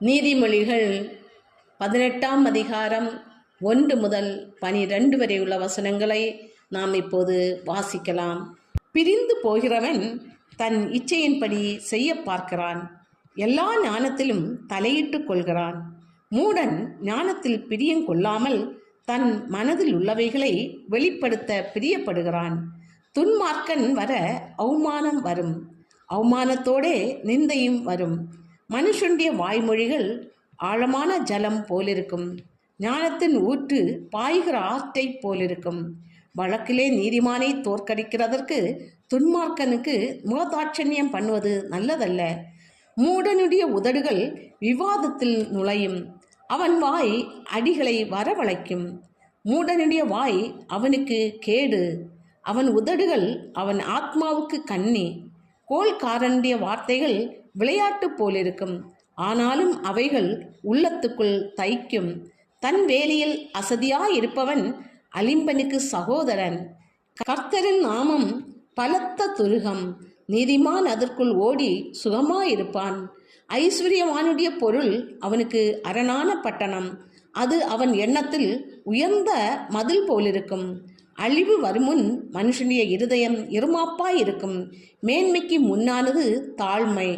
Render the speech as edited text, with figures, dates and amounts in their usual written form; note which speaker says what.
Speaker 1: நீதிமொழிகள் 18ஆம் அதிகாரம் 1 முதல் 12 வரை உள்ள வசனங்களை நாம் இப்போது வாசிக்கலாம். பிரிந்து போகிறவன் தன் இச்சையின்படி செய்ய பார்க்கிறான், எல்லா ஞானத்திலும் தலையிட்டு கொள்கிறான். மூடன் ஞானத்தில் பிரியம் கொள்ளாமல் தன் மனதில் உள்ளவைகளை வெளிப்படுத்த பிரியப்படுகிறான். துன்மார்க்கன் வர அவமானம் வரும், அவமானத்தோடே நிந்தையும் வரும். மனுஷனுடைய வாய்மொழிகள் ஆழமான ஜலம் போலிருக்கும், ஞானத்தின் ஊற்று பாய்கிற ஆற்றை போலிருக்கும். வழக்கிலே நீதிமானை தோற்கடிக்கிறதற்கு துன்மார்க்கனுக்கு முகதாட்சண்யம் பண்ணுவது நல்லதல்ல. மூடனுடைய உதடுகள் விவாதத்தில் நுழையும், அவன் வாய் அடிகளை வரவழைக்கும். மூடனுடைய வாய் அவனுக்கு கேடு, அவன் உதடுகள் அவன் ஆத்மாவுக்கு கண்ணி. கோள்காரனுடைய வார்த்தைகள் விளையாட்டு போலிருக்கும், ஆனாலும் அவைகள் உள்ளத்துக்குள் தைக்கும். தன் வேலையில் அசதியாயிருப்பவன் அலிம்பனுக்கு சகோதரன். கர்த்தரின் நாமம் பலத்த துருகம், நீதிமான் அதற்குள் ஓடி சுகமாயிருப்பான். ஐஸ்வர்யவானுடைய பொருள் அவனுக்கு அரணான பட்டணம், அது அவன் எண்ணத்தில் உயர்ந்த மதில் போலிருக்கும். அழிவு வருமுன் மனுஷனுடைய இருதயம் இருமாப்பாயிருக்கும், மேன்மைக்கு முன்னானது தாழ்மை.